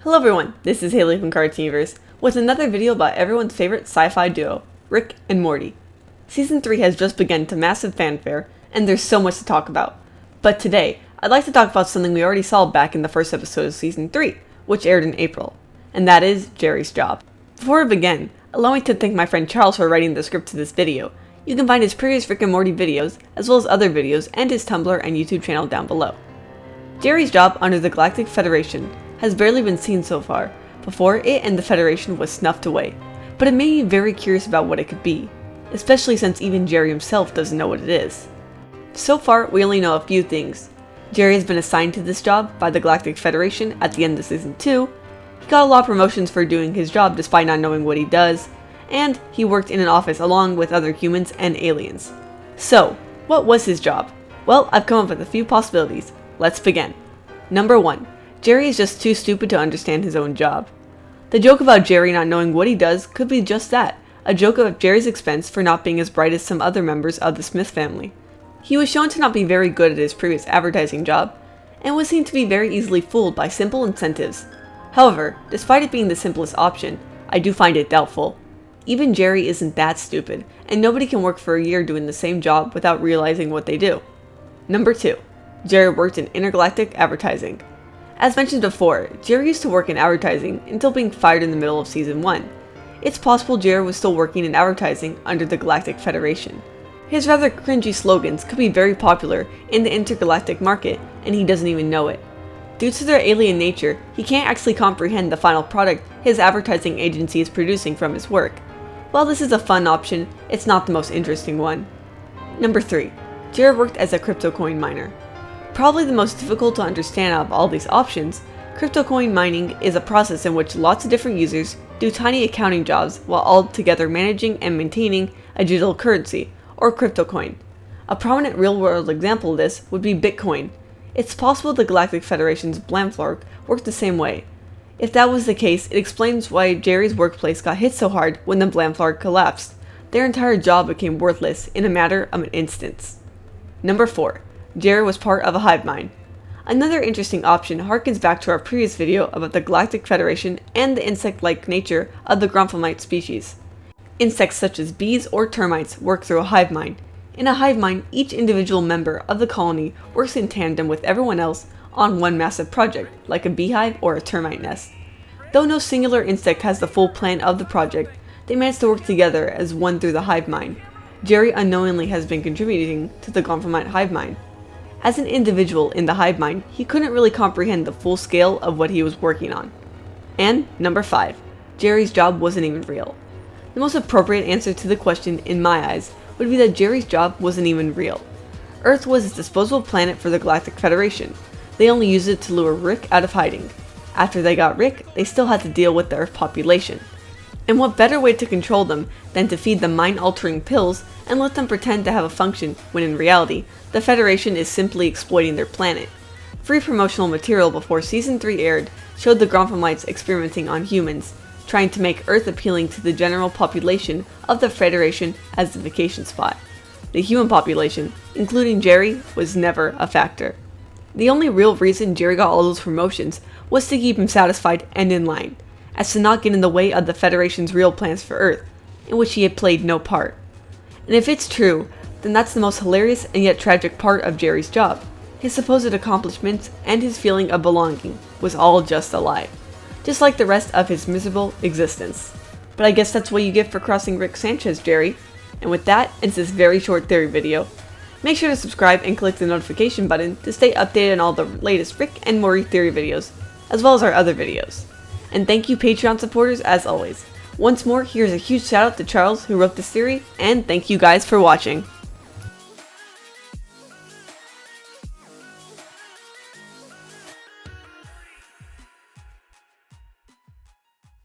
Hello everyone, this is Hailey from Cartooniverse with another video about everyone's favorite sci-fi duo, Rick and Morty. Season 3 has just begun to massive fanfare, and there's so much to talk about. But today, I'd like to talk about something we already saw back in the first episode of Season 3, which aired in April, and that is Jerry's job. Before we begin, allow me to thank my friend Charles for writing the script to this video. You can find his previous Rick and Morty videos, as well as other videos, and his Tumblr and YouTube channel down below. Jerry's job under the Galactic Federation has barely been seen so far, before it and the Federation was snuffed away, but it made me very curious about what it could be, especially since even Jerry himself doesn't know what it is. So far, we only know a few things. Jerry has been assigned to this job by the Galactic Federation at the end of Season 2, he got a lot of promotions for doing his job despite not knowing what he does, and he worked in an office along with other humans and aliens. So, what was his job? Well, I've come up with a few possibilities. Let's begin. Number 1. Jerry is just too stupid to understand his own job. The joke about Jerry not knowing what he does could be just that, a joke at Jerry's expense for not being as bright as some other members of the Smith family. He was shown to not be very good at his previous advertising job, and was seen to be very easily fooled by simple incentives. However, despite it being the simplest option, I do find it doubtful. Even Jerry isn't that stupid, and nobody can work for a year doing the same job without realizing what they do. Number 2. Jerry worked in intergalactic advertising. As mentioned before, Jerry used to work in advertising until being fired in the middle of Season 1. It's possible Jerry was still working in advertising under the Galactic Federation. His rather cringy slogans could be very popular in the intergalactic market, and he doesn't even know it. Due to their alien nature, he can't actually comprehend the final product his advertising agency is producing from his work. While this is a fun option, it's not the most interesting one. Number 3. Jerry worked as a crypto coin miner. Probably the most difficult to understand out of all these options, crypto coin mining is a process in which lots of different users do tiny accounting jobs while all together managing and maintaining a digital currency, or crypto coin. A prominent real-world example of this would be Bitcoin. It's possible the Galactic Federation's Blamflark worked the same way. If that was the case, it explains why Jerry's workplace got hit so hard when the Blamflark collapsed. Their entire job became worthless in a matter of an instant. Number 4. Jerry was part of a hive mind. Another interesting option harkens back to our previous video about the Galactic Federation and the insect-like nature of the Gromphomite species. Insects such as bees or termites work through a hive mind. In a hive mind, each individual member of the colony works in tandem with everyone else on one massive project, like a beehive or a termite nest. Though no singular insect has the full plan of the project, they manage to work together as one through the hive mind. Jerry unknowingly has been contributing to the Gromphomite hive mind. As an individual in the hive mind, he couldn't really comprehend the full scale of what he was working on. And number 5. Jerry's job wasn't even real. The most appropriate answer to the question, in my eyes, would be that Jerry's job wasn't even real. Earth was a disposable planet for the Galactic Federation. They only used it to lure Rick out of hiding. After they got Rick, they still had to deal with the Earth population. And what better way to control them than to feed them mind-altering pills and let them pretend to have a function when in reality, the Federation is simply exploiting their planet. Free promotional material before Season 3 aired showed the Gromphomites experimenting on humans, trying to make Earth appealing to the general population of the Federation as a vacation spot. The human population, including Jerry, was never a factor. The only real reason Jerry got all those promotions was to keep him satisfied and in line, as to not get in the way of the Federation's real plans for Earth, in which he had played no part. And if it's true, then that's the most hilarious and yet tragic part of Jerry's job. His supposed accomplishments and his feeling of belonging was all just a lie, just like the rest of his miserable existence. But I guess that's what you get for crossing Rick Sanchez, Jerry. And with that ends this very short theory video. Make sure to subscribe and click the notification button to stay updated on all the latest Rick and Morty theory videos, as well as our other videos. And thank you Patreon supporters as always. Once more, here's a huge shout out to Charles who wrote this theory, and thank you guys for watching.